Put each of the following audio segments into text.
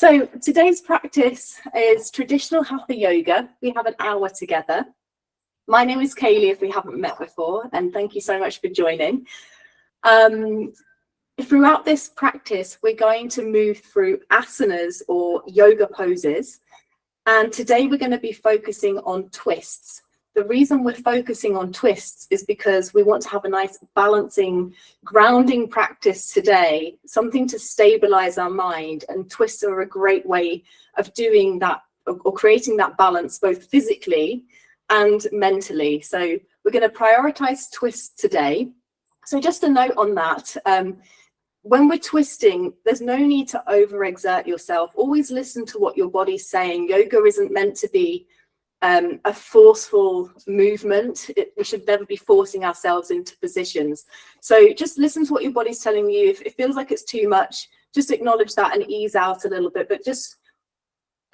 So today's practice is Traditional Hatha Yoga. We have an hour together. My name is Kaylee, if we haven't met before, and thank you so much for joining. Throughout this practice, we're going to move through asanas or yoga poses. And today we're going to be focusing on twists. The reason we're focusing on twists is because we want to have a nice balancing, grounding practice today, something to stabilize our mind, and twists are a great way of doing that or creating that balance both physically and mentally. So we're going to prioritize twists today. So just a note on that, when we're twisting, there's no need to overexert yourself. Always listen to what your body's saying. Yoga isn't meant to be a forceful movement. We should never be forcing ourselves into positions. So just listen to what your body's telling you. If it feels like it's too much, just acknowledge that and ease out a little bit. But just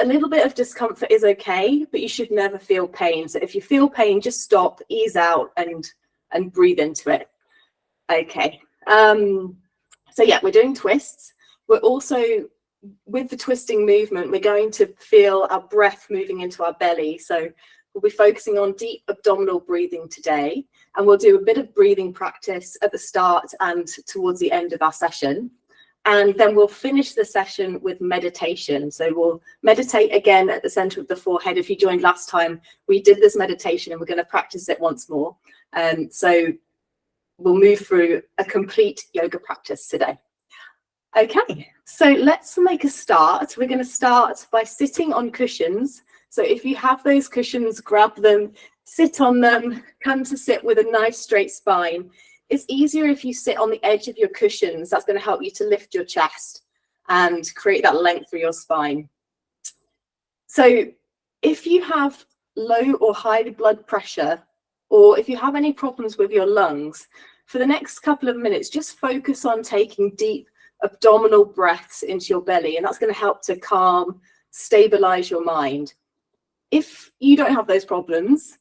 a little bit of discomfort is okay, but you should never feel pain. So if you feel pain, just stop, ease out, and breathe into it. Okay. So yeah, we're doing twists. We're also, with the twisting movement, we're going to feel our breath moving into our belly. So we'll be focusing on deep abdominal breathing today, and we'll do a bit of breathing practice at the start and towards the end of our session. And then we'll finish the session with meditation. So we'll meditate again at the center of the forehead. If you joined last time, we did this meditation and we're going to practice it once more. So we'll move through a complete yoga practice today. Okay, so let's make a start. We're going to start by sitting on cushions. So if you have those cushions, grab them, sit on them, come to sit with a nice straight spine. It's easier if you sit on the edge of your cushions. That's going to help you to lift your chest and create that length through your spine. So if you have low or high blood pressure, or if you have any problems with your lungs, for the next couple of minutes, just focus on taking deep abdominal breaths into your belly, and that's going to help to calm, stabilize your mind. If you don't have those problems,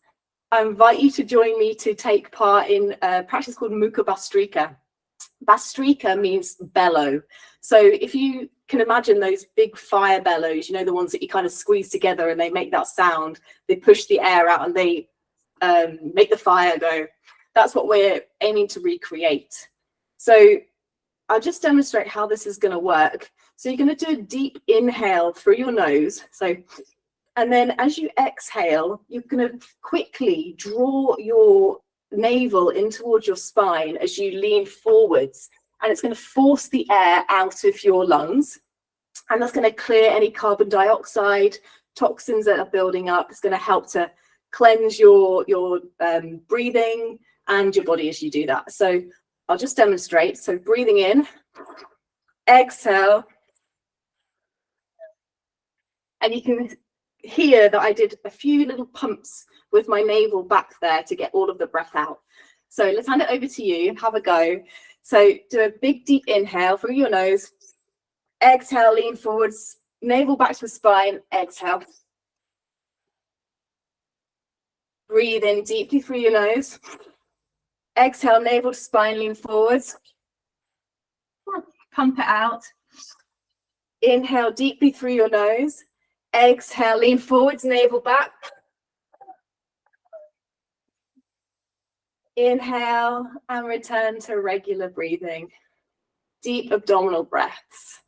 I invite you to join me to take part in a practice called Mukha Bhastrika. Bhastrika means bellow. So if you can imagine those big fire bellows, you know, the ones that you kind of squeeze together and they make that sound, they push the air out and they make the fire go. That's what we're aiming to recreate. So I'll just demonstrate how this is going to work. So you're going to do a deep inhale through your nose. So, and then as you exhale, you're going to quickly draw your navel in towards your spine as you lean forwards. And it's going to force the air out of your lungs. And that's going to clear any carbon dioxide, toxins that are building up. It's going to help to cleanse your breathing and your body as you do that. So I'll just demonstrate. So breathing in, exhale, and you can hear that I did a few little pumps with my navel back there to get all of the breath out. So let's hand it over to you. Have a go. So do a big deep inhale through your nose, exhale, lean forwards, navel back to the spine, exhale. Breathe in deeply through your nose. Exhale, navel to spine, lean forwards. Pump it out. Inhale deeply through your nose. Exhale, lean forwards, navel back. Inhale and return to regular breathing. Deep abdominal breaths.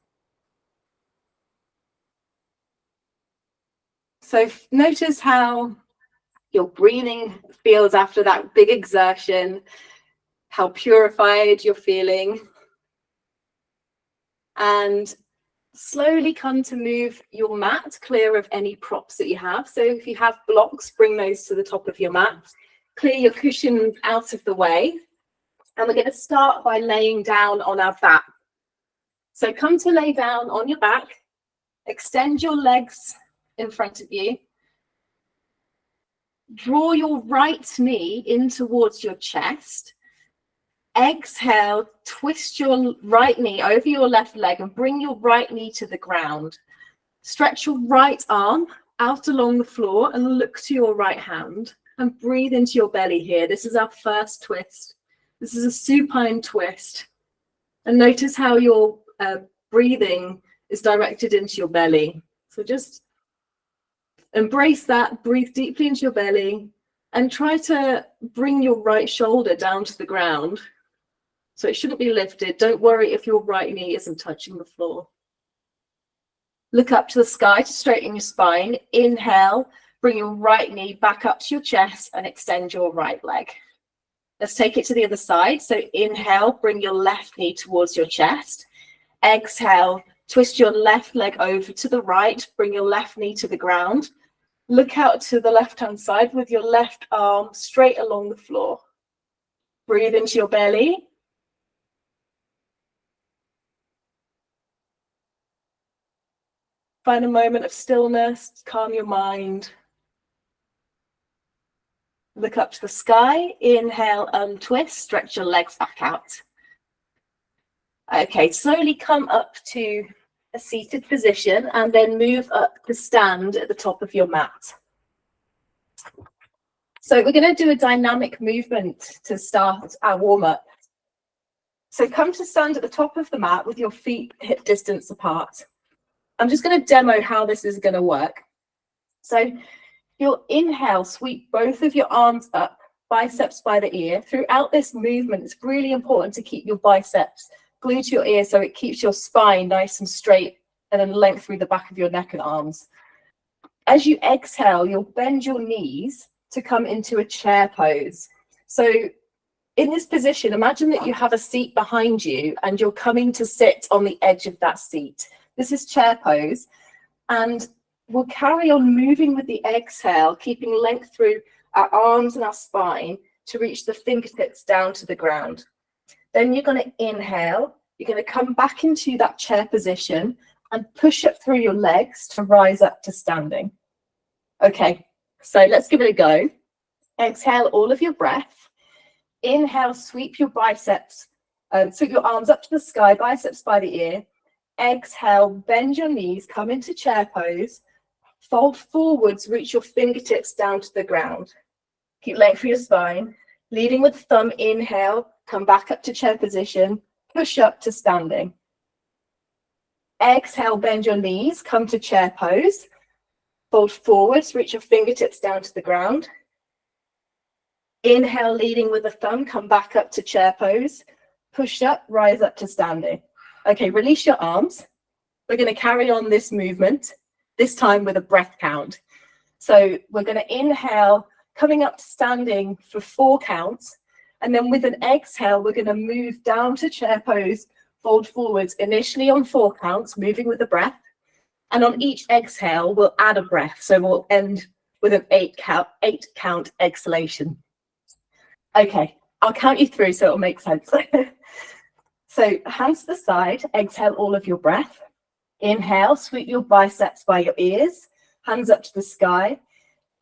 So notice how your breathing feels after that big exertion, how purified you're feeling. And slowly come to move your mat clear of any props that you have. So if you have blocks, bring those to the top of your mat. Clear your cushions out of the way. And we're going to start by laying down on our back. So come to lay down on your back. Extend your legs in front of you. Draw your right knee in towards your chest. Exhale, twist your right knee over your left leg and bring your right knee to the ground. Stretch your right arm out along the floor and look to your right hand and breathe into your belly here. This is our first twist. This is a supine twist. And notice how your breathing is directed into your belly. So just embrace that, breathe deeply into your belly, and try to bring your right shoulder down to the ground. So it shouldn't be lifted. Don't worry if your right knee isn't touching the floor. Look up to the sky to straighten your spine. Inhale, bring your right knee back up to your chest and extend your right leg. Let's take it to the other side. So inhale, bring your left knee towards your chest. Exhale, twist your left leg over to the right, bring your left knee to the ground. Look out to the left-hand side with your left arm straight along the floor. Breathe into your belly. Find a moment of stillness, calm your mind. Look up to the sky. Inhale, untwist, stretch your legs back out. Okay, slowly come up to a seated position and then move up to stand at the top of your mat. So we're going to do a dynamic movement to start our warm-up. So come to stand at the top of the mat with your feet hip distance apart. I'm just going to demo how this is going to work. So you'll inhale, sweep both of your arms up, biceps by the ear. Throughout this movement, it's really important to keep your biceps glued to your ear so it keeps your spine nice and straight and then length through the back of your neck and arms. As you exhale, you'll bend your knees to come into a chair pose. So in this position, imagine that you have a seat behind you and you're coming to sit on the edge of that seat. This is chair pose, and we'll carry on moving with the exhale, keeping length through our arms and our spine to reach the fingertips down to the ground. Then you're going to inhale, you're going to come back into that chair position and push up through your legs to rise up to standing. Okay, so let's give it a go. Exhale all of your breath. Inhale, sweep your biceps, sweep your arms up to the sky, biceps by the ear. Exhale, bend your knees, come into chair pose. Fold forwards, reach your fingertips down to the ground. Keep length for your spine. Leading with thumb, inhale, come back up to chair position, push up to standing. Exhale, bend your knees, come to chair pose. Fold forwards, reach your fingertips down to the ground. Inhale, leading with the thumb, come back up to chair pose. Push up, rise up to standing. Okay, release your arms. We're going to carry on this movement, this time with a breath count. So we're going to inhale, coming up to standing for 4 counts. And then with an exhale, we're going to move down to chair pose, fold forwards, initially on 4 counts, moving with the breath. And on each exhale, we'll add a breath. So we'll end with an 8 count exhalation. Okay, I'll count you through so it'll make sense. So hands to the side, exhale all of your breath. Inhale, sweep your biceps by your ears, hands up to the sky.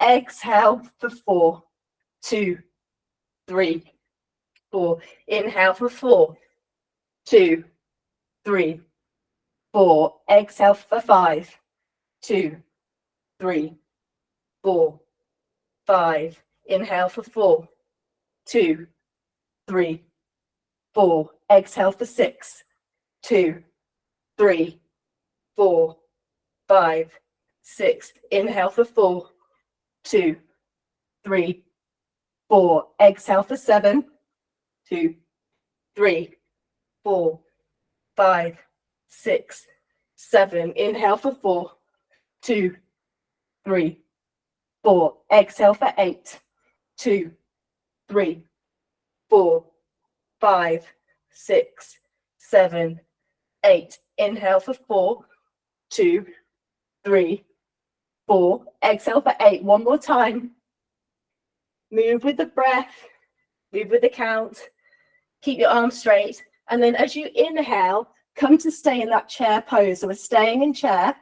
Exhale for 4, 2, 3, 4. Inhale for 4, 2, 3, 4. Exhale for 5, 2, 3, 4, 5. Inhale for 4, 2, 3, 4. Exhale for 6, 2, 3, 4, 5, 6. Inhale for 4, 2, 3, 4. Exhale for 7, 2, 3, 4, 5, 6, 7. Inhale for 4, 2, 3, 4. Exhale for 8, 2, 3, 4, 5, 6, 7, 8. Inhale for 4, 2, 3, 4. Exhale for 8. One more time. Move with the breath. Move with the count. Keep your arms straight. And then as you inhale, come to stay in that chair pose. So we're staying in chair.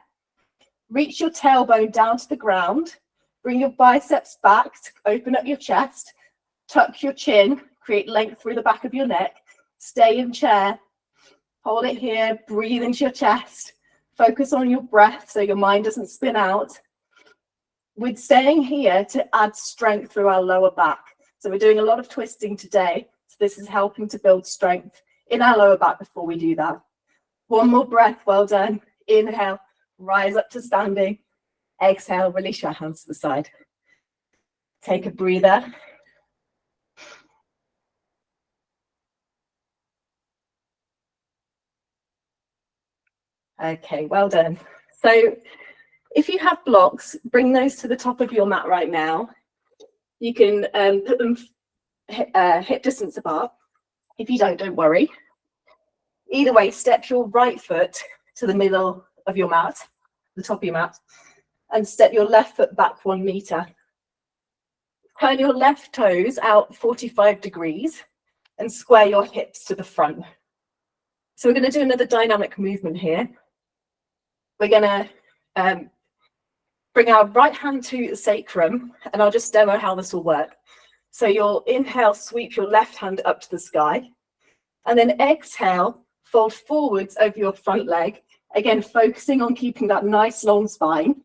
Reach your tailbone down to the ground. Bring your biceps back to open up your chest. Tuck your chin. Create length through the back of your neck. Stay in chair. Hold it here. Breathe into your chest. Focus on your breath so your mind doesn't spin out. We're staying here to add strength through our lower back. So we're doing a lot of twisting today. So this is helping to build strength in our lower back before we do that. One more breath. Well done. Inhale, rise up to standing. Exhale, release your hands to the side. Take a breather. Okay, well done. So if you have blocks, bring those to the top of your mat right now. You can put them hip distance apart. If you don't worry. Either way, step your right foot to the middle of your mat, the top of your mat, and step your left foot back 1 meter. Turn your left toes out 45 degrees and square your hips to the front. So we're going to do another dynamic movement here. We're going to bring our right hand to the sacrum, and I'll just demo how this will work. So you'll inhale, sweep your left hand up to the sky, and then exhale, fold forwards over your front leg, again focusing on keeping that nice long spine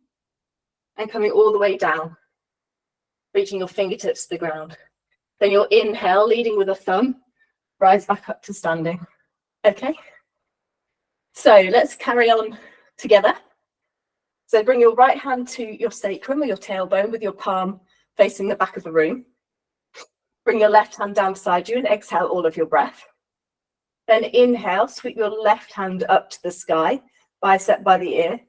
and coming all the way down, reaching your fingertips to the ground. Then you'll inhale, leading with a thumb, rise back up to standing. Okay, so let's carry on together. So bring your right hand to your sacrum or your tailbone with your palm facing the back of the room. Bring your left hand down beside you and exhale all of your breath. Then inhale, sweep your left hand up to the sky, bicep by the ear.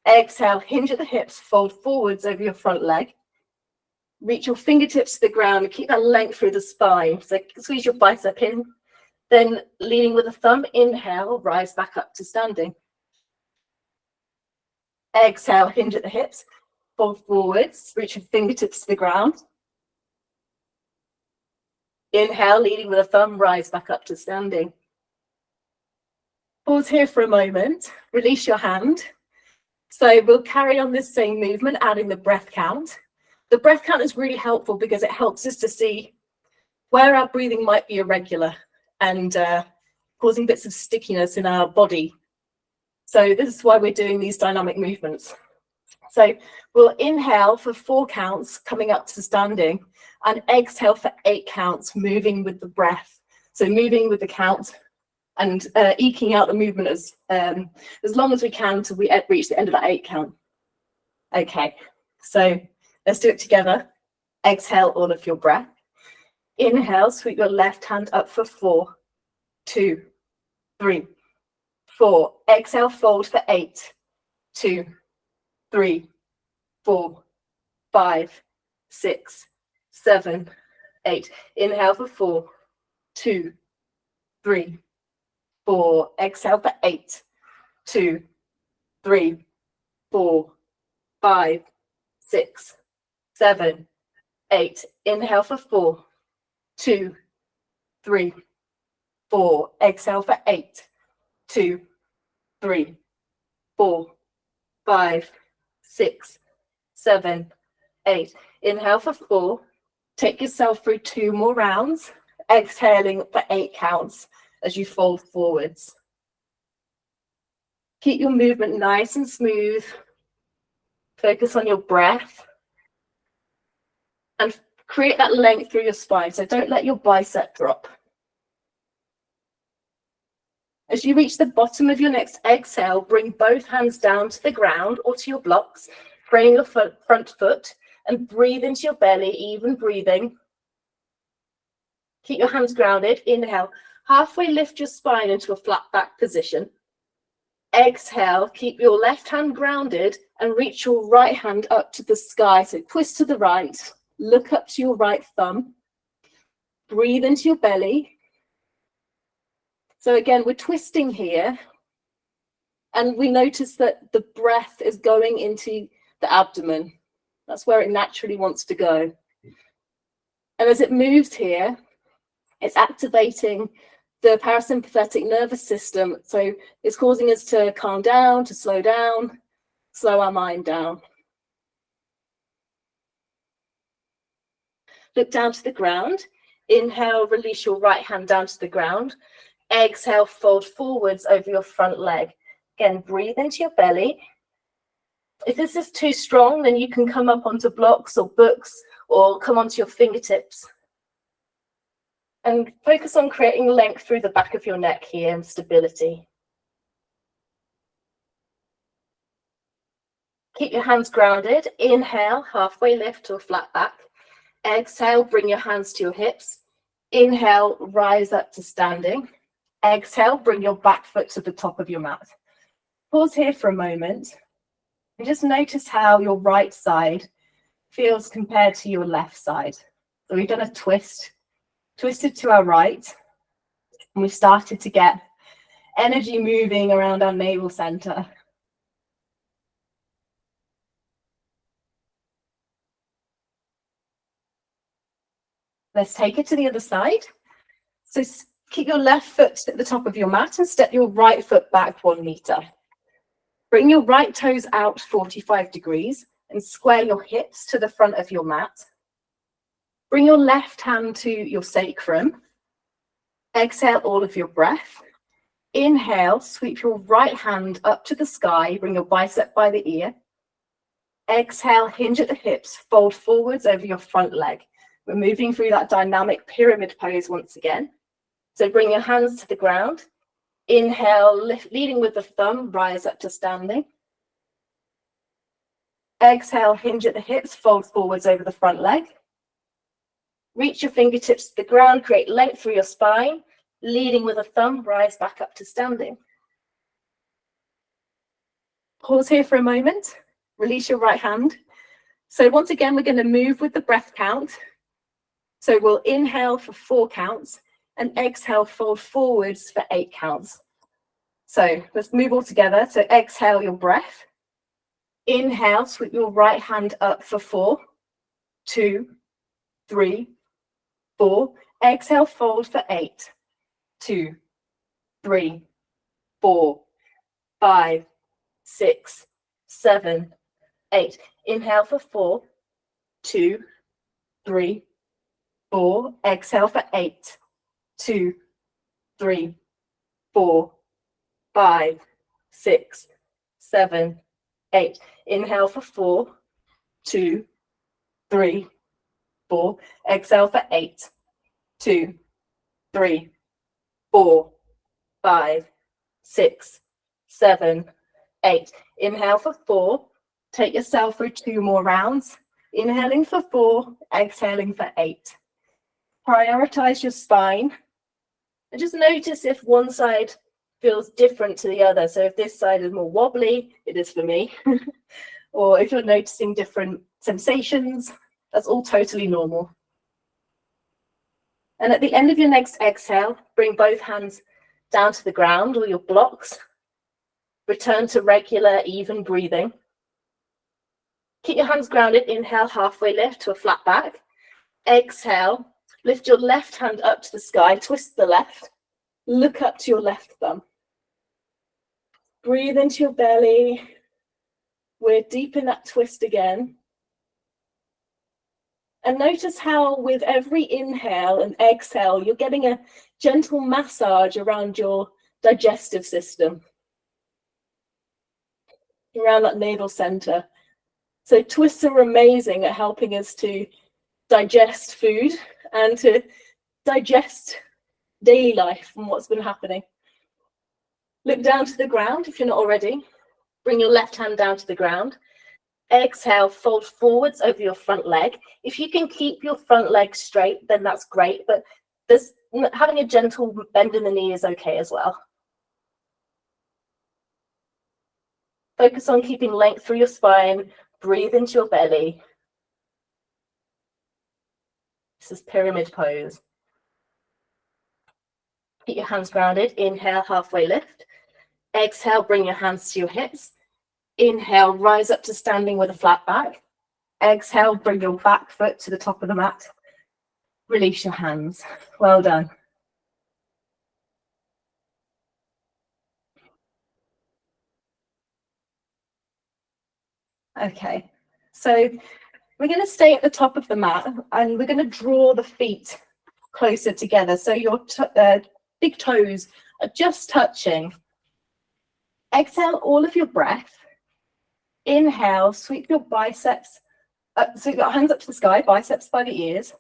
Exhale, hinge at the hips, fold forwards over your front leg. Reach your fingertips to the ground and keep that length through the spine. So squeeze your bicep in. Then leading with a thumb, inhale, rise back up to standing. Exhale, hinge at the hips, fold forwards, reach your fingertips to the ground. Inhale, leading with a thumb, rise back up to standing. Pause here for a moment, release your hand. So we'll carry on this same movement, adding the breath count. The breath count is really helpful because it helps us to see where our breathing might be irregular and causing bits of stickiness in our body. So this is why we're doing these dynamic movements. So we'll inhale for 4 counts, coming up to standing, and exhale for 8 counts, moving with the breath. So moving with the count and eking out the movement as long as we can until we reach the end of that 8 count. Okay, so let's do it together. Exhale all of your breath. Inhale, sweep your left hand up for 4, 2, 3, 4. Exhale, fold for 8, 2, 3, 4, 5, 6, 7, 8. Inhale for 4, 2, 3, 4. Exhale for 8, 2, 3, 4, 5, 6, 7, 8. Inhale for 4, 2, 3, 4. Exhale for 8, 2, 3, 4, 5, 6, 7, 8. Inhale for 4. Take yourself through 2 more rounds, exhaling for 8 counts as you fold forwards. Keep your movement nice and smooth. Focus on your breath and create that length through your spine. So don't let your bicep drop. As you reach the bottom of your next exhale, bring both hands down to the ground or to your blocks, frame your front foot and breathe into your belly, even breathing. Keep your hands grounded. Inhale, halfway lift your spine into a flat back position. Exhale, keep your left hand grounded and reach your right hand up to the sky. So twist to the right, look up to your right thumb, breathe into your belly. So again, we're twisting here and we notice that the breath is going into the abdomen. That's where it naturally wants to go. And as it moves here, it's activating the parasympathetic nervous system. So it's causing us to calm down, to slow down, slow our mind down. Look down to the ground. Inhale, release your right hand down to the ground. Exhale, fold forwards over your front leg. Again, breathe into your belly. If this is too strong, then you can come up onto blocks or books or come onto your fingertips. And focus on creating length through the back of your neck here and stability. Keep your hands grounded. Inhale, halfway lift to a flat back. Exhale, bring your hands to your hips. Inhale, rise up to standing. Exhale, bring your back foot to the top of your mat. Pause here for a moment and just notice how your right side feels compared to your left side. So we've done a twist, twisted to our right, and we've started to get energy moving around our navel center. Let's take it to the other side. So keep your left foot at the top of your mat and step your right foot back 1 meter. Bring your right toes out 45 degrees and square your hips to the front of your mat. Bring your left hand to your sacrum. Exhale all of your breath. Inhale, sweep your right hand up to the sky. Bring your bicep by the ear. Exhale, hinge at the hips, fold forwards over your front leg. We're moving through that dynamic pyramid pose once again. So bring your hands to the ground. Inhale, lift, leading with the thumb, rise up to standing. Exhale, hinge at the hips, fold forwards over the front leg. Reach your fingertips to the ground, create length through your spine. Leading with a thumb, rise back up to standing. Pause here for a moment. Release your right hand. So once again, we're going to move with the breath count. So we'll inhale for 4 counts and exhale, fold forwards for 8 counts. So let's move all together. So exhale your breath. Inhale, sweep your right hand up for 4, 2, 3, 4. Exhale, fold for 8, 2, 3, 4, 5, 6, 7, 8. Inhale for 4, 2, 3, 4. Exhale for 8, 2, 3, 4, 5, 6, 7, 8. Inhale for 4, 2, 3, 4. Exhale for 8, 2, 3, 4, 5, 6, 7, 8. Inhale for 4. Take yourself through 2 more rounds. Inhaling for 4, exhaling for 8. Prioritize your spine. And just notice if one side feels different to the other. So if this side is more wobbly, it is for me. Or if you're noticing different sensations, that's all totally normal. And at the end of your next exhale, bring both hands down to the ground or your blocks. Return to regular, even breathing. Keep your hands grounded. Inhale, halfway lift to a flat back. Exhale, lift your left hand up to the sky, twist the left. Look up to your left thumb. Breathe into your belly. We're deep in that twist again. And notice how with every inhale and exhale, you're getting a gentle massage around your digestive system, around that navel center. So twists are amazing at helping us to digest food and to digest daily life and what's been happening. Look down to the ground if you're not already. Bring your left hand down to the ground. Exhale, fold forwards over your front leg. If you can keep your front leg straight, then that's great, but having a gentle bend in the knee is okay as well. Focus on keeping length through your spine. Breathe into your belly. This is pyramid pose. Keep your hands grounded. Inhale, halfway lift. Exhale, bring your hands to your hips. Inhale, rise up to standing with a flat back. Exhale, bring your back foot to the top of the mat. Release your hands. Well done. Okay, so we're going to stay at the top of the mat and we're going to draw the feet closer together. So your big toes are just touching. Exhale all of your breath. Inhale, sweep your biceps up, so you've got hands up to the sky, biceps by the ears.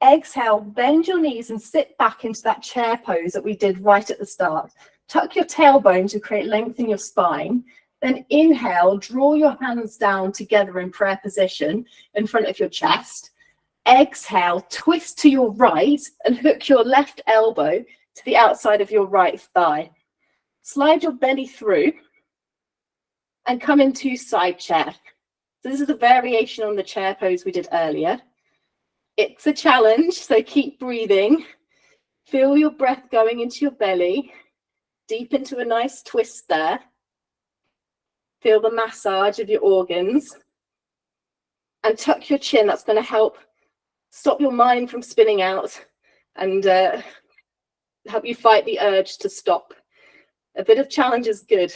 Exhale, bend your knees and sit back into that chair pose that we did right at the start. Tuck your tailbone to create length in your spine. Then inhale, draw your hands down together in prayer position in front of your chest. Exhale, twist to your right and hook your left elbow to the outside of your right thigh. Slide your belly through and come into side chair. So this is a variation on the chair pose we did earlier. It's a challenge, so keep breathing. Feel your breath going into your belly, deep into a nice twist there. Feel the massage of your organs. And tuck your chin. That's going to help stop your mind from spinning out and help you fight the urge to stop. A bit of challenge is good.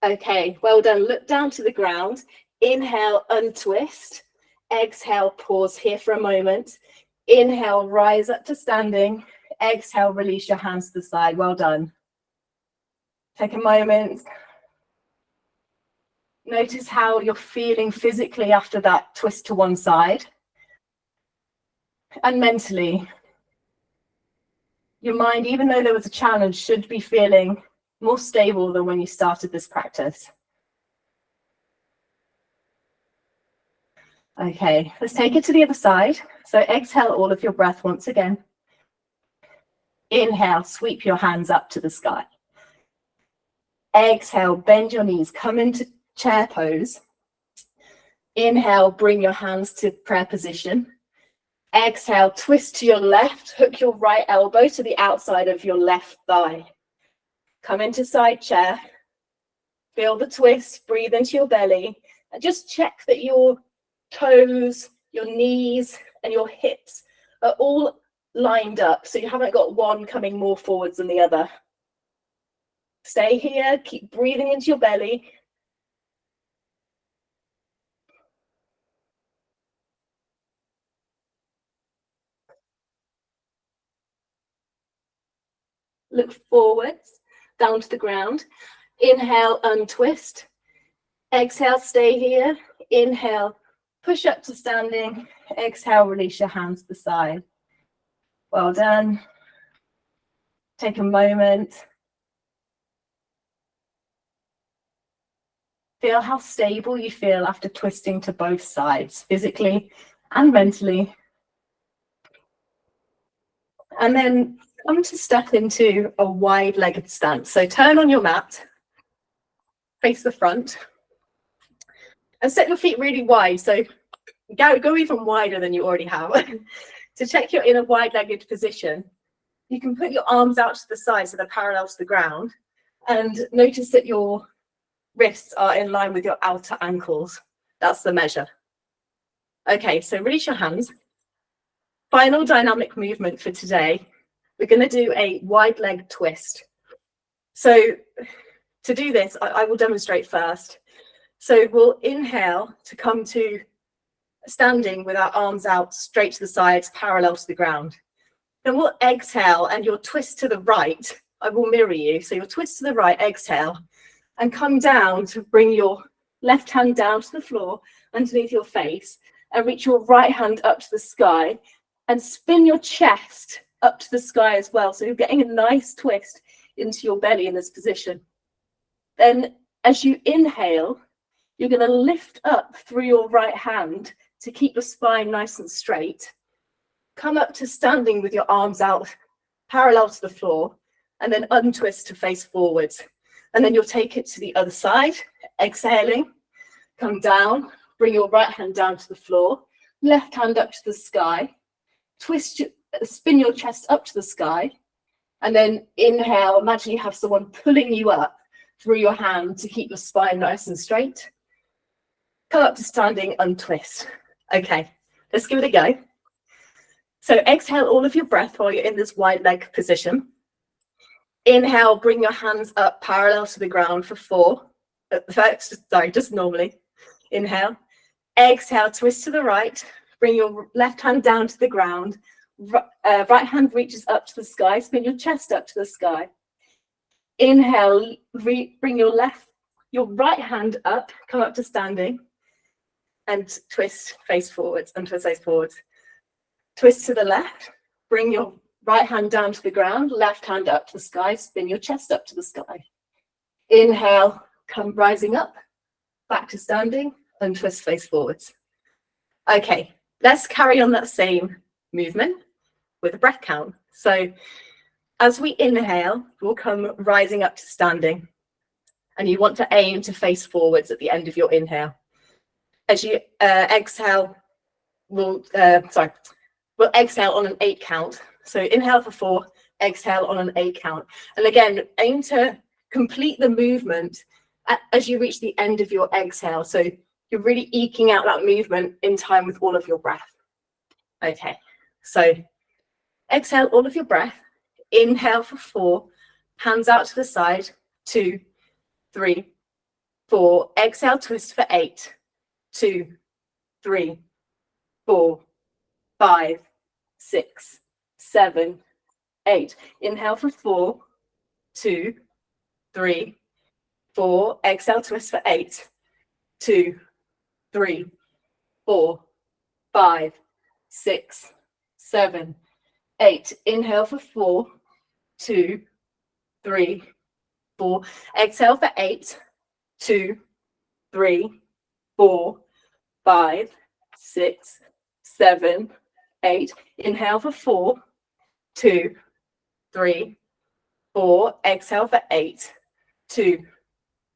Okay, well done. Look down to the ground. Inhale, untwist. Exhale, pause here for a moment. Inhale, rise up to standing. Exhale, release your hands to the side. Well done. Take a moment. Notice how you're feeling physically after that twist to one side. And mentally, your mind, even though there was a challenge, should be feeling more stable than when you started this practice. Okay, let's take it to the other side. So exhale all of your breath once again. Inhale, sweep your hands up to the sky. Exhale, bend your knees, come into chair pose. Inhale, bring your hands to prayer position. Exhale, twist to your left, hook your right elbow to the outside of your left thigh. Come into side chair. Feel the twist, breathe into your belly, and just check that your toes, your knees, and your hips are all lined up, so you haven't got one coming more forwards than the other. Stay here, keep breathing into your belly. Look forwards, down to the ground. Inhale, untwist. Exhale, stay here. Inhale, push up to standing. Exhale, release your hands to the side. Well done. Take a moment. Feel how stable you feel after twisting to both sides, physically and mentally. And then come to step into a wide-legged stance. So turn on your mat, face the front, and set your feet really wide. So go even wider than you already have. To check you're in a wide-legged position, you can put your arms out to the side so they're parallel to the ground, and notice that your wrists are in line with your outer ankles. That's the measure. Okay, so release your hands. Final dynamic movement for today. We're going to do a wide leg twist. So to do this, I will demonstrate first. So we'll inhale to come to standing with our arms out straight to the sides, parallel to the ground. Then we'll exhale, and you'll twist to the right. I will mirror you. So you'll twist to the right, exhale, and come down to bring your left hand down to the floor underneath your face, and reach your right hand up to the sky, and spin your chest up to the sky as well. So you're getting a nice twist into your belly in this position. Then as you inhale, you're going to lift up through your right hand to keep your spine nice and straight. Come up to standing with your arms out parallel to the floor, and then untwist to face forwards. And then you'll take it to the other side, exhaling, come down, bring your right hand down to the floor, left hand up to the sky, spin your chest up to the sky, and then inhale. Imagine you have someone pulling you up through your hand to keep your spine nice and straight. Come up to standing, untwist. Okay, let's give it a go. So exhale all of your breath while you're in this wide leg position. Inhale, bring your hands up parallel to the ground for 4. Just normally. Inhale. Exhale, twist to the right. Bring your left hand down to the ground. Right hand reaches up to the sky. Spin your chest up to the sky. Inhale, bring your right hand up, come up to standing, and twist face forwards, untwist face forwards. Twist to the left, bring your right hand down to the ground, left hand up to the sky, spin your chest up to the sky. Inhale, come rising up, back to standing, and twist face forwards. Okay, let's carry on that same movement with a breath count. So as we inhale, we'll come rising up to standing, and you want to aim to face forwards at the end of your inhale. As you exhale, we'll exhale on an 8 count. So inhale for 4, exhale on an 8 count. And again, aim to complete the movement as you reach the end of your exhale. So you're really eking out that movement in time with all of your breath. Okay, so exhale all of your breath. Inhale for 4, hands out to the side, 2, 3, 4. Exhale, twist for 8, 2, 3, 4, 5, 6, 7, 8. Inhale for 4, 2, 3, 4. Exhale, twist for 8, 2, 3, 4, 5, 6, 7, 8. Inhale for 4, 2, 3, 4. Exhale for 8, 2, 3, 4, 5, 6, 7, 8. Inhale for 4, 2, 3, 4. Exhale for 8, 2,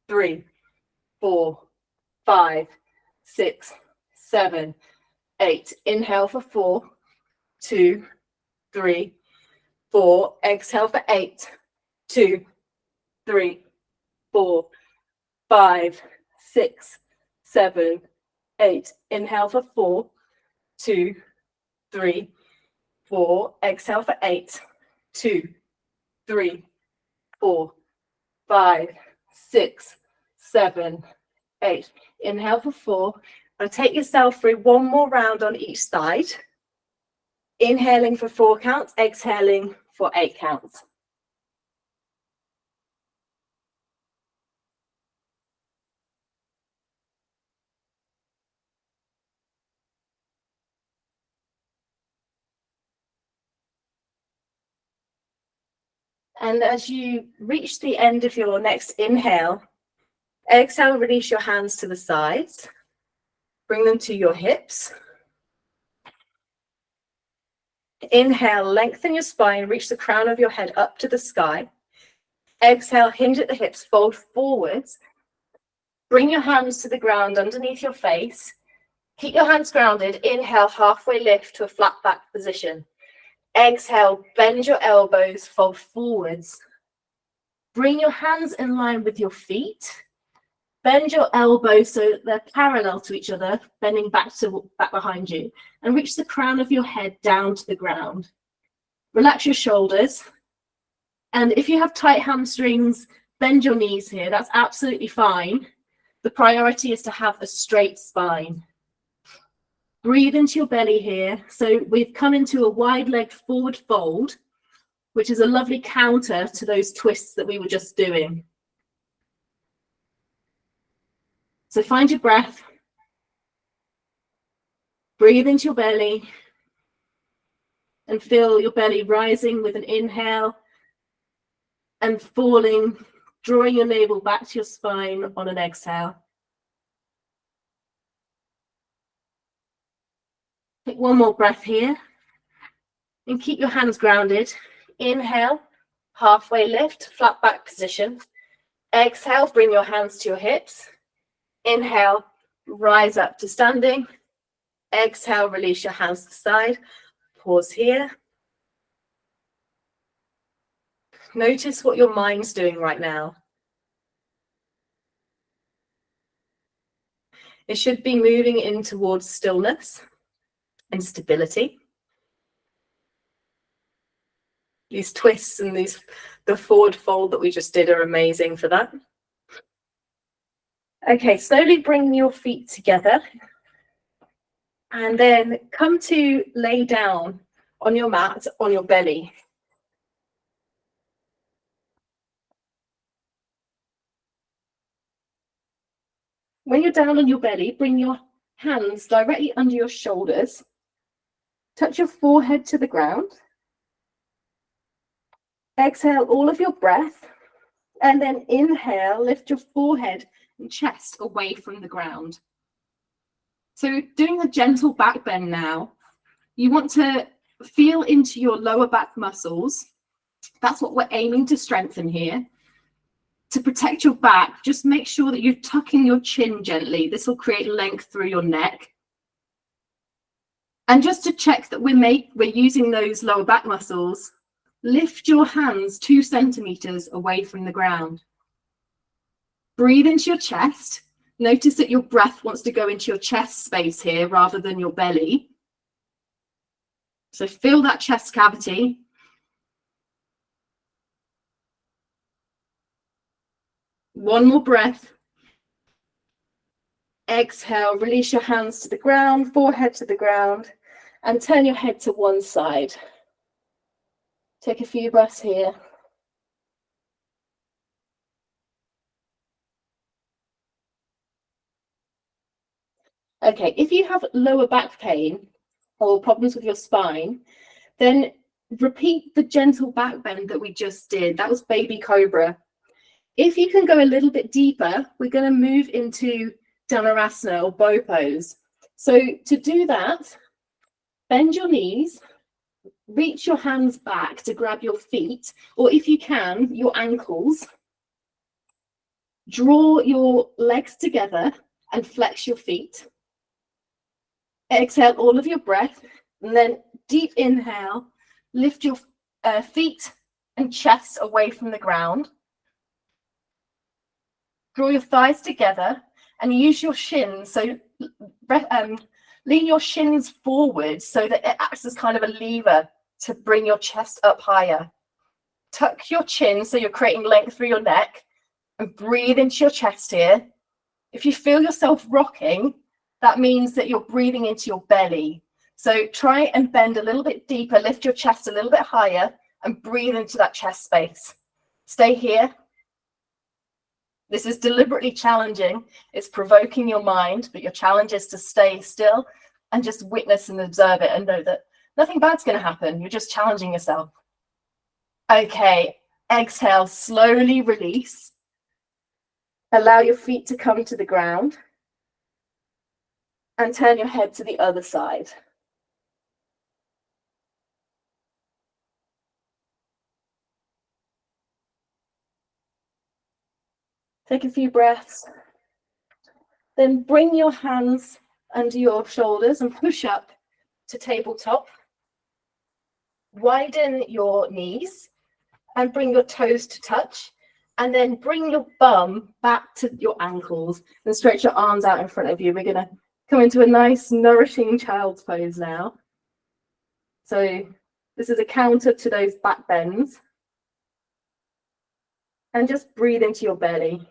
3, 4, 5, 6, 7, 8. Inhale for 4, 2, 3, 4. Exhale for 8, 2, 3, 4, 5, 6, 7, 8. Inhale for 4, 2, 3, 4. Exhale for 8, 2, 3, 4, 5, 6, 7, 8. Inhale for 4. And take yourself through one more round on each side. Inhaling for 4 counts, exhaling for 8 counts. And as you reach the end of your next inhale, exhale, release your hands to the sides. Bring them to your hips. Inhale, lengthen your spine, reach the crown of your head up to the sky. Exhale, hinge at the hips, fold forwards. Bring your hands to the ground underneath your face. Keep your hands grounded. Inhale, halfway lift to a flat back position. Exhale, bend your elbows, fold forwards. Bring your hands in line with your feet. Bend your elbows so that they're parallel to each other, bending back behind you, and reach the crown of your head down to the ground. Relax your shoulders. And if you have tight hamstrings, bend your knees here. That's absolutely fine. The priority is to have a straight spine. Breathe into your belly here. So we've come into a wide-legged forward fold, which is a lovely counter to those twists that we were just doing. So find your breath. Breathe into your belly and feel your belly rising with an inhale and falling, drawing your navel back to your spine on an exhale. Take one more breath here and keep your hands grounded. Inhale, halfway lift, flat back position. Exhale, bring your hands to your hips. Inhale, rise up to standing. Exhale, release your hands to the side. Pause here. Notice what your mind's doing right now. It should be moving in towards stillness and stability. These twists and the forward fold that we just did are amazing for that. Okay, slowly bring your feet together and then come to lay down on your mat on your belly. When you're down on your belly, bring your hands directly under your shoulders. Touch your forehead to the ground. Exhale all of your breath And then inhale, lift your forehead and chest away from the ground. So doing a gentle back bend now, you want to feel into your lower back muscles. That's what we're aiming to strengthen here. To protect your back, just make sure that you're tucking your chin gently. This will create length through your neck. And just to check that we're using those lower back muscles, lift your hands 2 centimeters away from the ground. Breathe into your chest. Notice that your breath wants to go into your chest space here rather than your belly. So fill that chest cavity. One more breath. Exhale, release your hands to the ground, forehead to the ground, and turn your head to one side. Take a few breaths here. Okay, if you have lower back pain or problems with your spine, then repeat the gentle back bend that we just did. That was baby cobra. If you can go a little bit deeper, we're going to move into Dhanurasana or bow pose. So to do that, bend your knees, reach your hands back to grab your feet, or if you can, your ankles. Draw your legs together and flex your feet. Exhale all of your breath, and then deep inhale, lift your feet and chest away from the ground. Draw your thighs together and use your shins. So lean your shins forward so that it acts as kind of a lever to bring your chest up higher. Tuck your chin so you're creating length through your neck, and breathe into your chest here. If you feel yourself rocking, that means that you're breathing into your belly. So try and bend a little bit deeper, lift your chest a little bit higher, and breathe into that chest space. Stay here. This is deliberately challenging. It's provoking your mind, but your challenge is to stay still and just witness and observe it and know that nothing bad's going to happen. You're just challenging yourself. Okay, exhale, slowly release. Allow your feet to come to the ground and turn your head to the other side. Take a few breaths. Then bring your hands under your shoulders and push up to tabletop. Widen your knees and bring your toes to touch. And then bring your bum back to your ankles and stretch your arms out in front of you. We're going to come into a nice, nourishing child's pose now. So this is a counter to those back bends. And just breathe into your belly.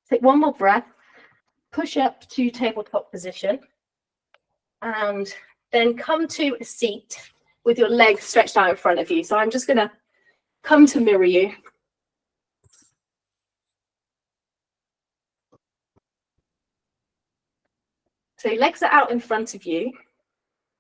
Take one more breath. Push up to tabletop position. And then come to a seat with your legs stretched out in front of you. So I'm just going to come to mirror you. So your legs are out in front of you.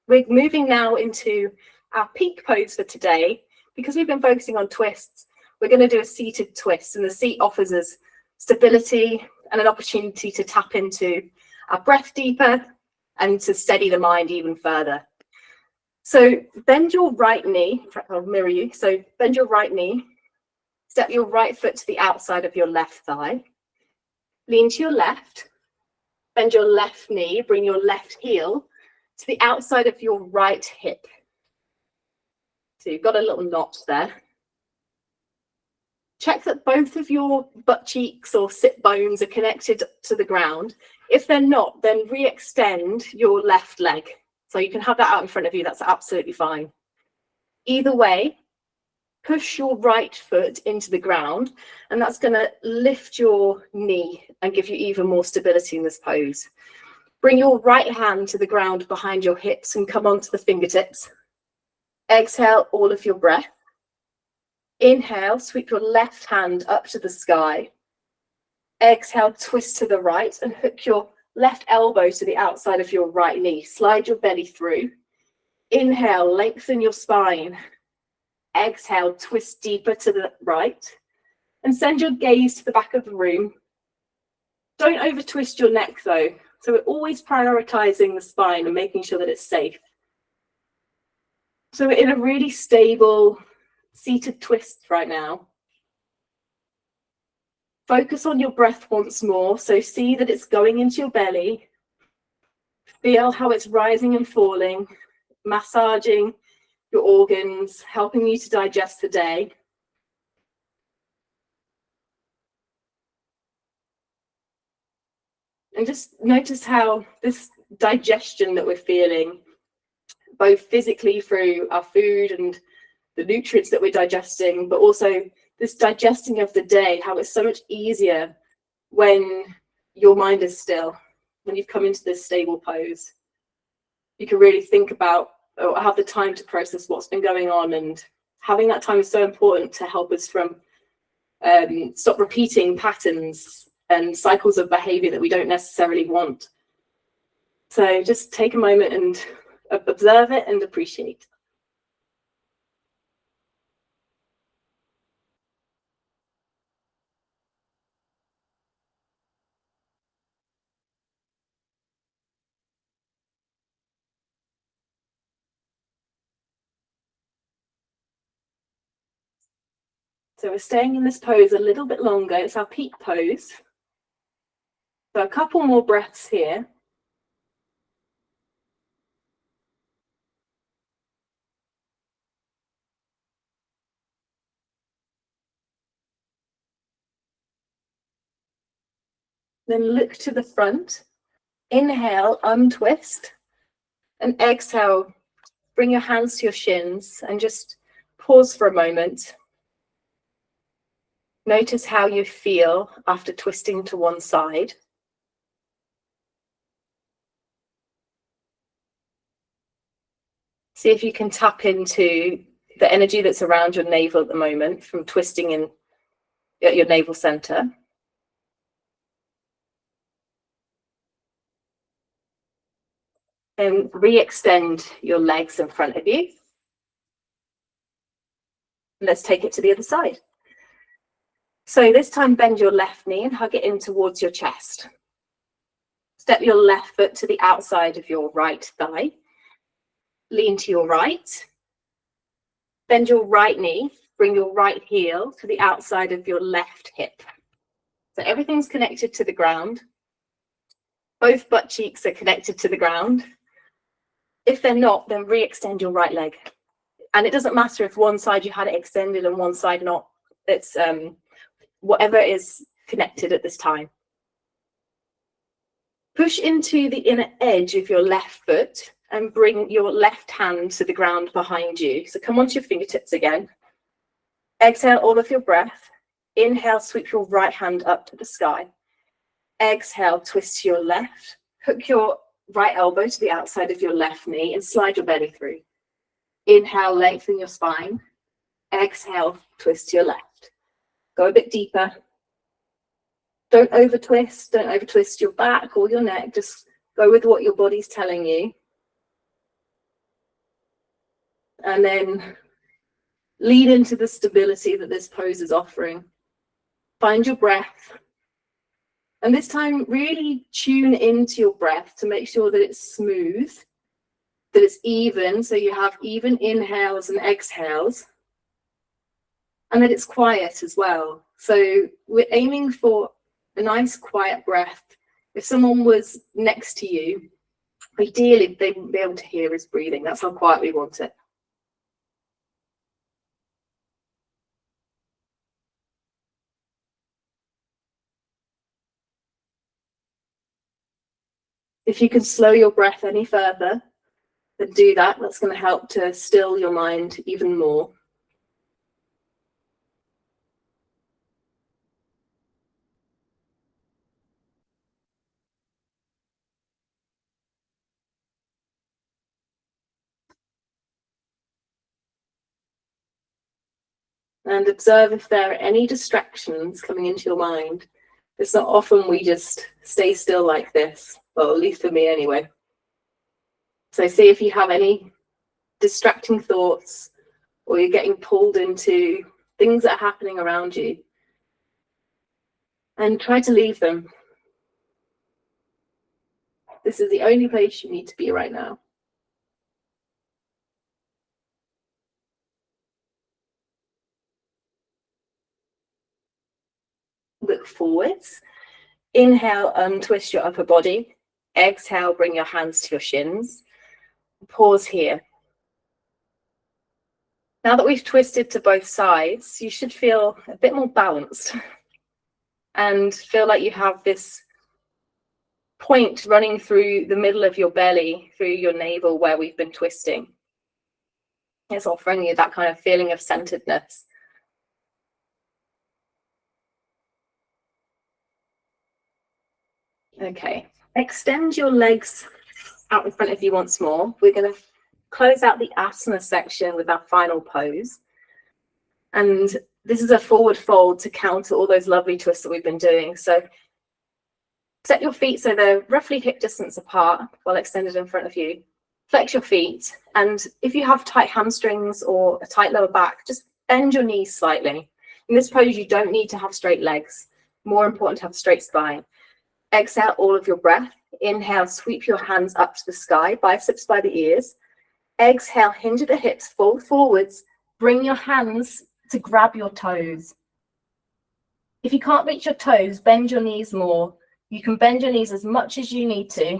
We're moving now into our peak pose for today. Because we've been focusing on twists, we're going to do a seated twist. And the seat offers us stability and an opportunity to tap into our breath deeper and to steady the mind even further. So bend your right knee. In fact, I'll mirror you. So bend your right knee. Step your right foot to the outside of your left thigh. Lean to your left. Bend your left knee. Bring your left heel to the outside of your right hip. So you've got a little notch there. Check that both of your butt cheeks or sit bones are connected to the ground. If they're not, then re-extend your left leg. So you can have that out in front of you. That's absolutely fine. Either way, push your right foot into the ground, and that's going to lift your knee and give you even more stability in this pose. Bring your right hand to the ground behind your hips and come onto the fingertips. Exhale all of your breath. Inhale, sweep your left hand up to the sky. Exhale, twist to the right and hook your left elbow to the outside of your right knee. Slide your belly through. Inhale, lengthen your spine. Exhale, twist deeper to the right. And send your gaze to the back of the room. Don't over twist your neck though. So we're always prioritizing the spine and making sure that it's safe. So we're in a really stable seated twist right now. Focus on your breath once more. So see that it's going into your belly. Feel how it's rising and falling, massaging your organs, helping you to digest the day. And just notice how this digestion that we're feeling, both physically through our food and the nutrients that we're digesting, but also this digesting of the day, how it's so much easier when your mind is still, when you've come into this stable pose. You can really think about or have the time to process what's been going on, and having that time is so important to help us from stop repeating patterns and cycles of behavior that we don't necessarily want. So just take a moment and observe it and appreciate. So we're staying in this pose a little bit longer. It's our peak pose. So a couple more breaths here. Then look to the front. Inhale, untwist. And exhale, bring your hands to your shins and just pause for a moment. Notice how you feel after twisting to one side. See if you can tap into the energy that's around your navel at the moment from twisting in at your navel center. And re-extend your legs in front of you. Let's take it to the other side. So this time bend your left knee and hug it in towards your chest. Step your left foot to the outside of your right thigh. Lean to your right. Bend your right knee. Bring your right heel to the outside of your left hip. So everything's connected to the ground. Both butt cheeks are connected to the ground. If they're not, then re-extend your right leg. And it doesn't matter if one side you had it extended and one side not. It's whatever is connected at this time. Push into the inner edge of your left foot and bring your left hand to the ground behind you. So come onto your fingertips again. Exhale all of your breath. Inhale, sweep your right hand up to the sky. Exhale, twist to your left. Hook your right elbow to the outside of your left knee and slide your belly through. Inhale, lengthen your spine. Exhale, twist to your left. Go a bit deeper. Don't over twist. Don't over twist your back or your neck. Just go with what your body's telling you. And then lean into the stability that this pose is offering. Find your breath. And this time, really tune into your breath to make sure that it's smooth, that it's even, so you have even inhales and exhales, and that it's quiet as well. So we're aiming for a nice quiet breath. If someone was next to you, ideally they wouldn't be able to hear us breathing. That's how quiet we want it. If you can slow your breath any further, then do that. That's going to help to still your mind even more. And observe if there are any distractions coming into your mind. It's not often we just stay still like this. Well, at least for me anyway. So see if you have any distracting thoughts or you're getting pulled into things that are happening around you, and try to leave them. This is the only place you need to be right now. Look forwards. Inhale, untwist your upper body. Exhale, bring your hands to your shins. Pause here. Now that we've twisted to both sides, you should feel a bit more balanced and feel like you have this point running through the middle of your belly, through your navel where we've been twisting. It's offering you that kind of feeling of centeredness. Okay, extend your legs out in front of you once more. We're going to close out the asana section with our final pose. And this is a forward fold to counter all those lovely twists that we've been doing. So set your feet so they're roughly hip distance apart while extended in front of you. Flex your feet. And if you have tight hamstrings or a tight lower back, just bend your knees slightly. In this pose, you don't need to have straight legs. More important to have a straight spine. Exhale all of your breath. Inhale, sweep your hands up to the sky, biceps by the ears. Exhale, hinge at the hips, fold forwards. Bring your hands to grab your toes. If you can't reach your toes, bend your knees more. You can bend your knees as much as you need to.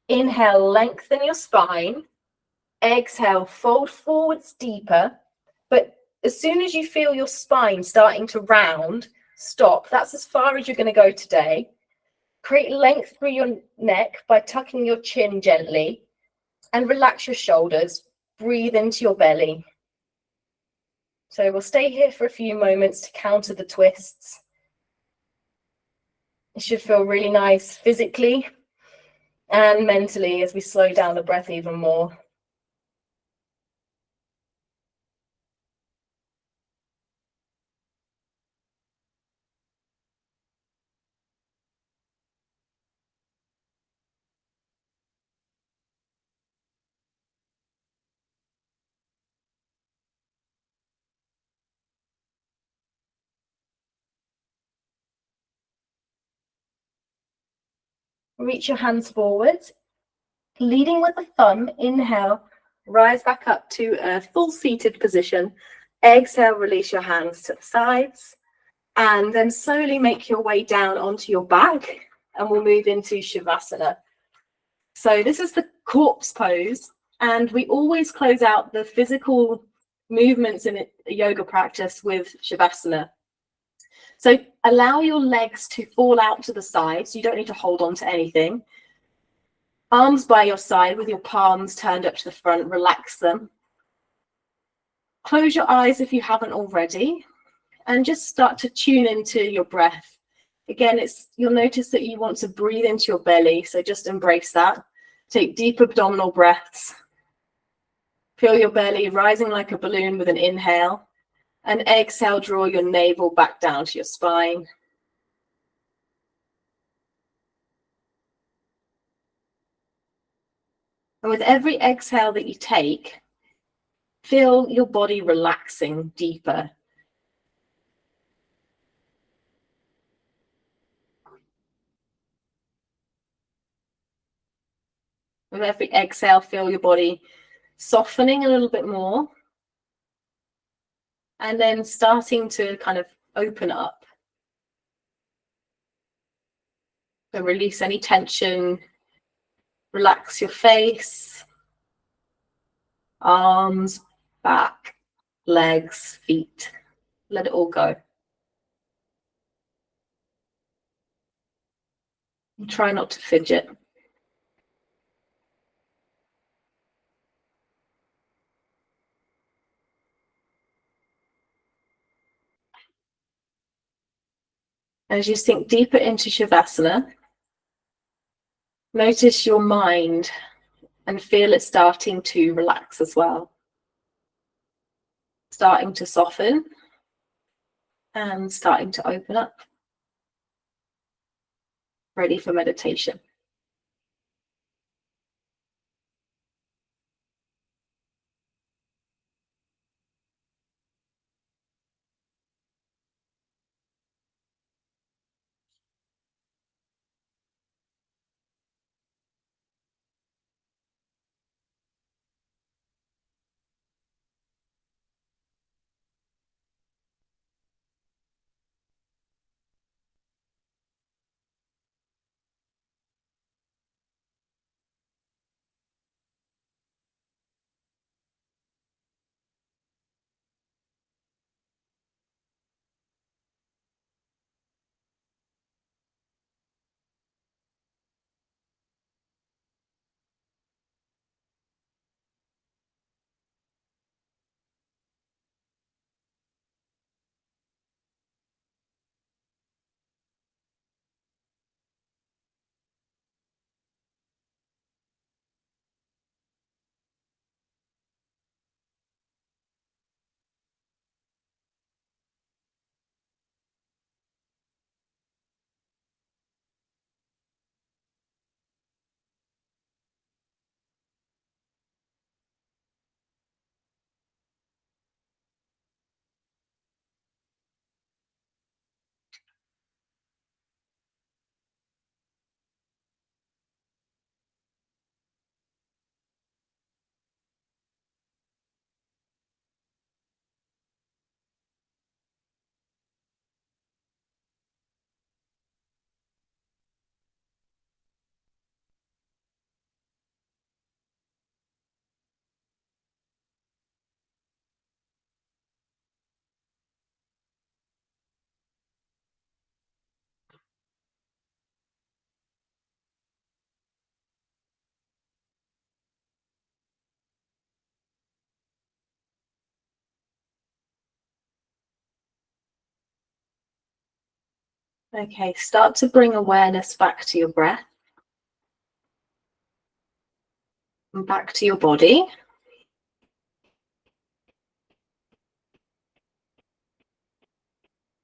Inhale, lengthen your spine. Exhale, fold forwards deeper. But as soon as you feel your spine starting to round, stop. That's as far as you're going to go today. Create length through your neck by tucking your chin gently and relax your shoulders. Breathe into your belly. So we'll stay here for a few moments to counter the twists. It should feel really nice physically and mentally as we slow down the breath even more. Reach your hands forwards, leading with the thumb. Inhale, rise back up to a full seated position. Exhale, release your hands to the sides, and then slowly make your way down onto your back, and we'll move into Savasana. So this is the corpse pose, and we always close out the physical movements in a yoga practice with Savasana. So allow your legs to fall out to the sides. You don't need to hold on to anything. Arms by your side with your palms turned up to the front. Relax them. Close your eyes if you haven't already, and just start to tune into your breath. Again, you'll notice that you want to breathe into your belly, so just embrace that. Take deep abdominal breaths. Feel your belly rising like a balloon with an inhale. And exhale, draw your navel back down to your spine. And with every exhale that you take, feel your body relaxing deeper. With every exhale, feel your body softening a little bit more. And then starting to kind of open up. So release any tension. Relax your face, arms, back, legs, feet. Let it all go. And try not to fidget. As you sink deeper into Savasana, notice your mind and feel it starting to relax as well. Starting to soften and starting to open up. Ready for meditation. Okay, start to bring awareness back to your breath and back to your body.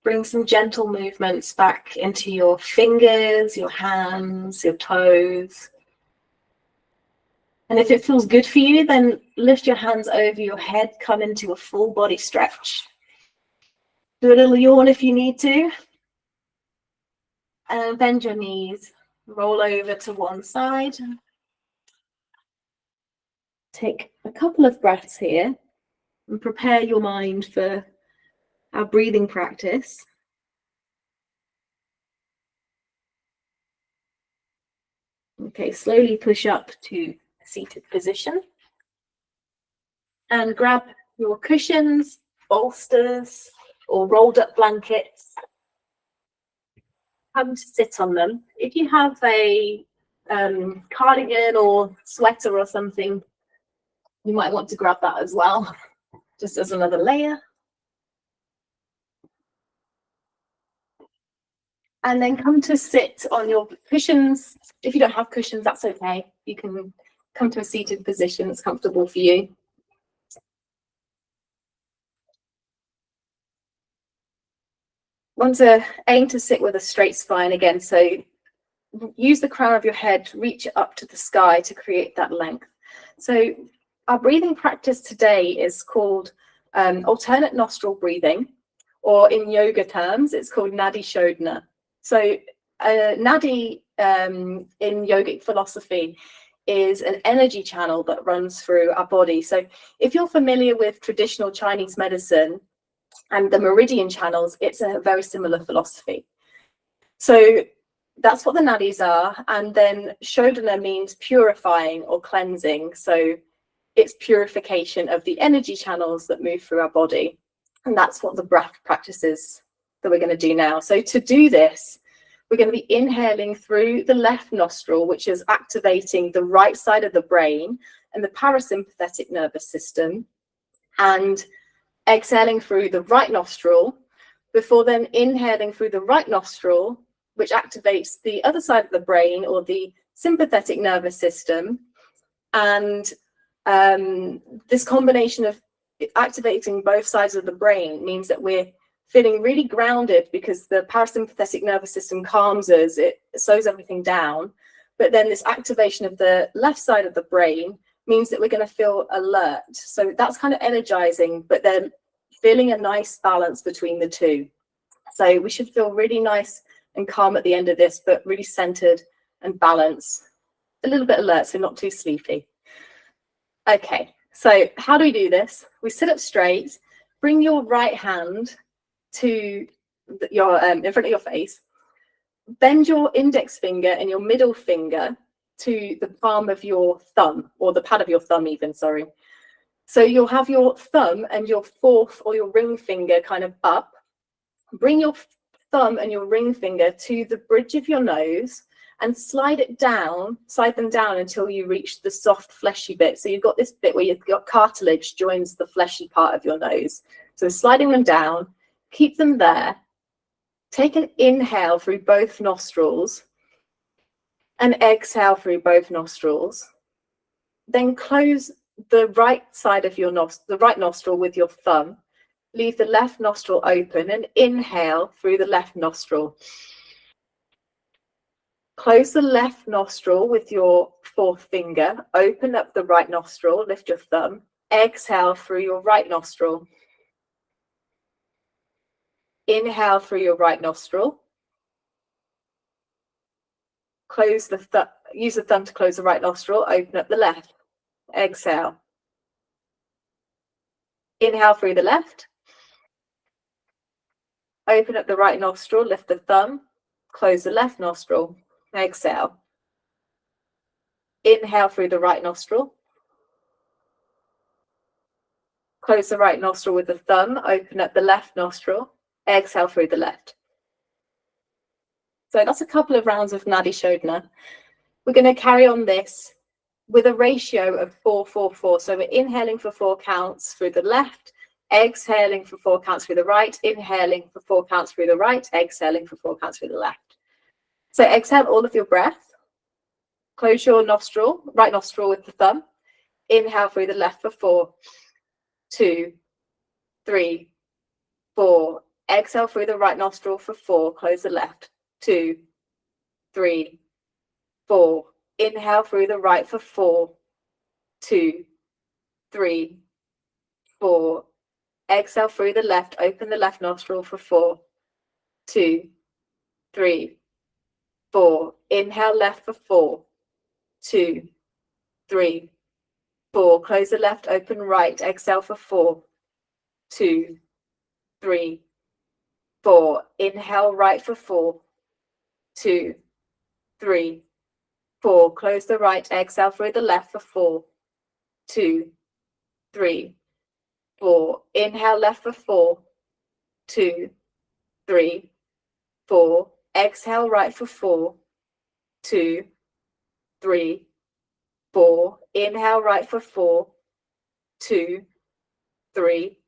Bring some gentle movements back into your fingers, your hands, your toes. And if it feels good for you, then lift your hands over your head, come into a full body stretch. Do a little yawn if you need to. And bend your knees, roll over to one side. Take a couple of breaths here and prepare your mind for our breathing practice. Okay, slowly push up to a seated position and grab your cushions, bolsters, or rolled up blankets. Come to sit on them. If you have a cardigan or sweater or something, you might want to grab that as well, just as another layer. And then come to sit on your cushions. If you don't have cushions, that's okay. You can come to a seated position that's comfortable for you. Want to aim to sit with a straight spine again. So use the crown of your head, reach up to the sky to create that length. So our breathing practice today is called alternate nostril breathing, or in yoga terms, it's called Nadi Shodhana. So Nadi in yogic philosophy is an energy channel that runs through our body. So if you're familiar with traditional Chinese medicine and the meridian channels, it's a very similar philosophy. So that's what the nadis are. And then Shodhana means purifying or cleansing. So it's purification of the energy channels that move through our body. And that's what the breath practice is that we're going to do now. So to do this, we're going to be inhaling through the left nostril, which is activating the right side of the brain and the parasympathetic nervous system, and exhaling through the right nostril before then inhaling through the right nostril, which activates the other side of the brain or the sympathetic nervous system. And this combination of activating both sides of the brain means that we're feeling really grounded, because the parasympathetic nervous system calms us, it slows everything down. But then this activation of the left side of the brain means that we're going to feel alert. So that's kind of energizing, but then feeling a nice balance between the two. So we should feel really nice and calm at the end of this, but really centered and balanced, a little bit alert, so not too sleepy. Okay, so how do we do this? We sit up straight, bring your right hand to your in front of your face, bend your index finger and your middle finger to the palm of your thumb, or the pad of your thumb even, sorry. So you'll have your thumb and your fourth or your ring finger kind of up. Bring your thumb and your ring finger to the bridge of your nose and slide them down until you reach the soft fleshy bit. So you've got this bit where you've got cartilage joins the fleshy part of your nose. So sliding them down, keep them there. Take an inhale through both nostrils and exhale through both nostrils. Then close the right side of your the right nostril with your thumb. Leave the left nostril open and inhale through the left nostril. Close the left nostril with your fourth finger. Open up the right nostril, lift your thumb. Exhale through your right nostril. Inhale through your right nostril. Use the thumb to close the right nostril. Open up the left. Exhale. Inhale through the left. Open up the right nostril, lift the thumb, close the left nostril. Exhale. Inhale through the right nostril. Close the right nostril with the thumb, open up the left nostril. Exhale through the left. So that's a couple of rounds of Nadi Shodhana. We're going to carry on this with a ratio of 4-4-4. So we're inhaling for 4 counts through the left, Exhaling for 4 counts through the right, inhaling for 4 counts through the right, exhaling for 4 counts through the left. So exhale all of your breath. Close your nostril, right nostril with the thumb. Inhale through the left for 4, 2, 3, 4. Exhale through the right nostril for 4. Close the left. 2, 3, 4. Inhale through the right for 4, 2, 3, 4. Exhale through the left. Open the left nostril for 4, 2, 3, 4. Inhale left for 4, 2, 3, 4. Close the left. Open right. Exhale for 4, 2, 3, 4. Inhale right for 4, 2, 3, 4. Close the right. Exhale through the left for 4, 2, 3, 4. Inhale left for 4, 2, 3, 4. Exhale right for 4, 2, 3, 4. Inhale right for 4, 2, 3,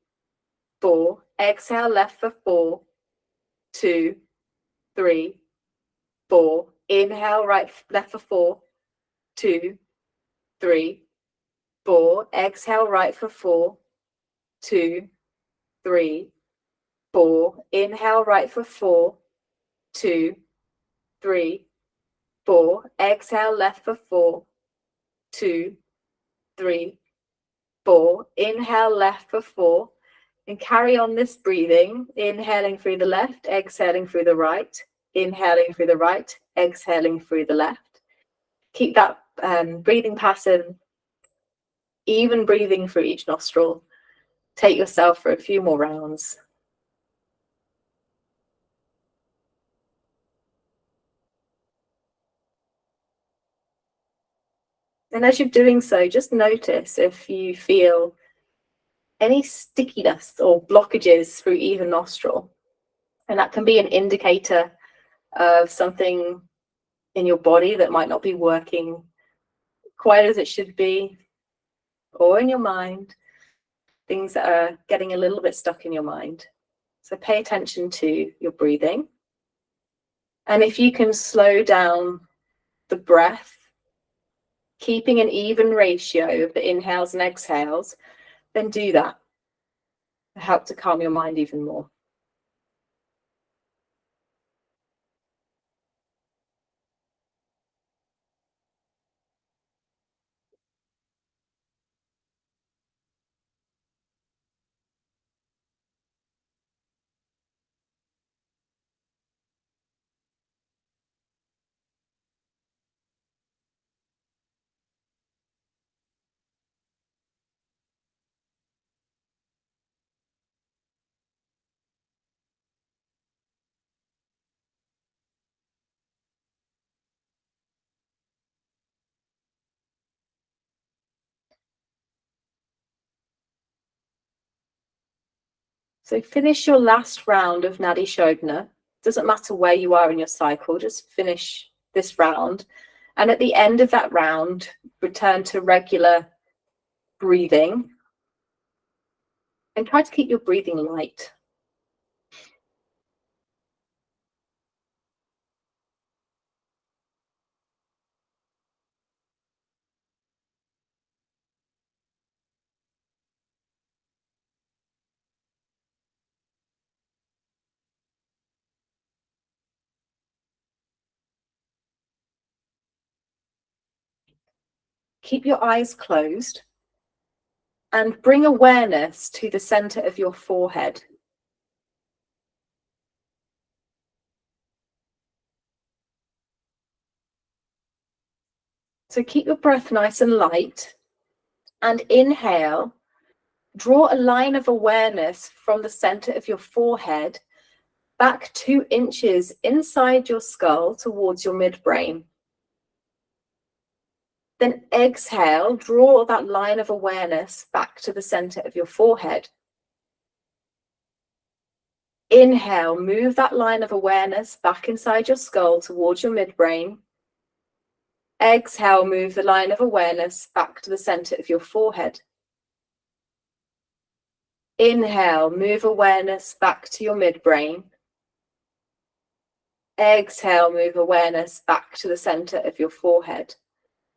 4. Exhale left for 4, 2, 3, 4. Inhale right left for 4, 2, 3, 4. Exhale right for 4, 2, 3, 4. Inhale right for 4, 2, 3, 4. Exhale left for 4, 2, 3, 4. Inhale left for 4. And carry on this breathing, inhaling through the left, exhaling through the right, inhaling through the right, exhaling through the left. Keep that breathing pattern, even breathing through each nostril. Take yourself for a few more rounds. And as you're doing so, just notice if you feel any stickiness or blockages through either nostril. And that can be an indicator of something in your body that might not be working quite as it should be, or in your mind, things that are getting a little bit stuck in your mind. So pay attention to your breathing. And if you can slow down the breath, keeping an even ratio of the inhales and exhales, then do that to help to calm your mind even more. So finish your last round of Nadi Shodhana. Doesn't matter where you are in your cycle, just finish this round. And at the end of that round, return to regular breathing. And try to keep your breathing light. Keep your eyes closed and bring awareness to the center of your forehead. So keep your breath nice and light, and inhale, draw a line of awareness from the center of your forehead back 2 inches inside your skull towards your midbrain. Then exhale, draw that line of awareness back to the center of your forehead. Inhale, move that line of awareness back inside your skull towards your midbrain. Exhale, move the line of awareness back to the center of your forehead. Inhale, move awareness back to your midbrain. Exhale, move awareness back to the center of your forehead.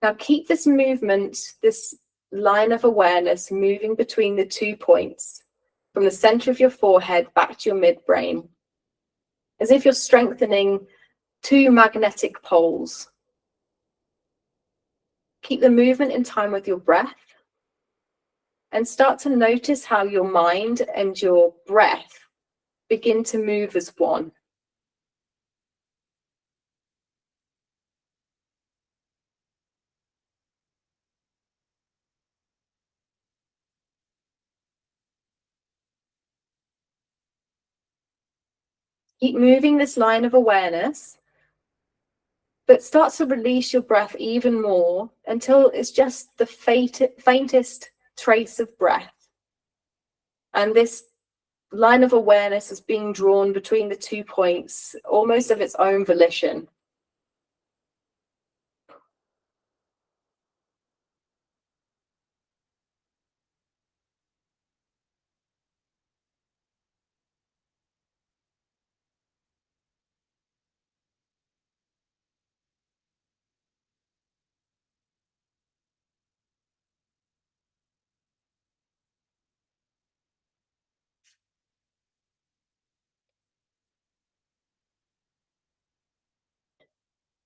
Now keep this movement, this line of awareness moving between the 2 points, from the center of your forehead back to your midbrain, as if you're strengthening 2 magnetic poles. Keep the movement in time with your breath, and start to notice how your mind and your breath begin to move as one. Keep moving this line of awareness, but start to release your breath even more until it's just the faintest trace of breath. And this line of awareness is being drawn between the 2 points, almost of its own volition.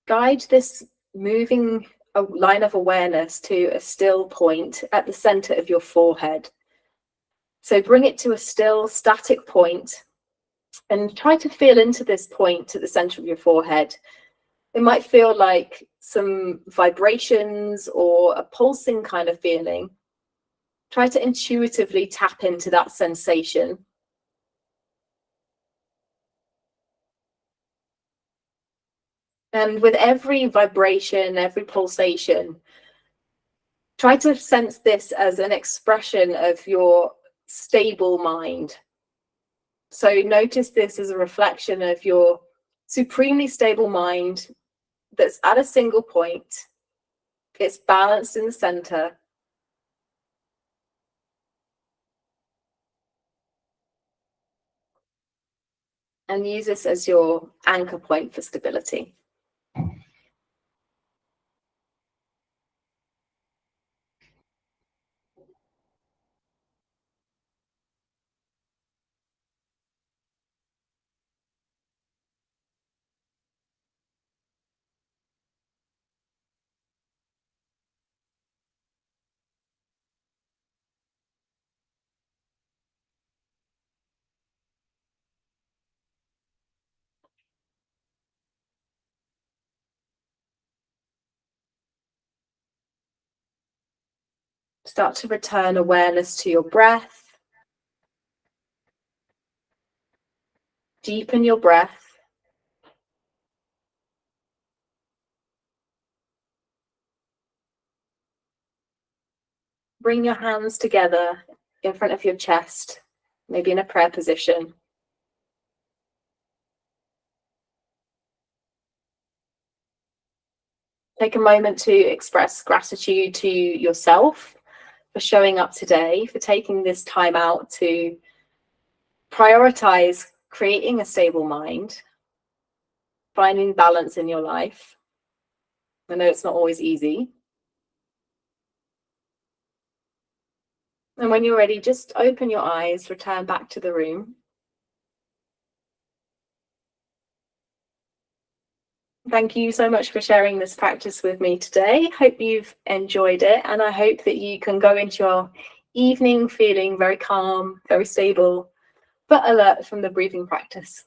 Guide this moving line of awareness to a still point at the center of your forehead. So bring it to a still, static point and try to feel into this point at the center of your forehead. It might feel like some vibrations or a pulsing kind of feeling. Try to intuitively tap into that sensation. And with every vibration, every pulsation, try to sense this as an expression of your stable mind. So notice this as a reflection of your supremely stable mind that's at a single point. It's balanced in the center. And use this as your anchor point for stability. Start to return awareness to your breath. Deepen your breath. Bring your hands together in front of your chest, maybe in a prayer position. Take a moment to express gratitude to yourself for showing up today, for taking this time out to prioritize creating a stable mind, finding balance in your life. I know it's not always easy. And when you're ready, just open your eyes, return back to the room. Thank you so much for sharing this practice with me today. Hope you've enjoyed it, and I hope that you can go into your evening feeling very calm, very stable, but alert from the breathing practice.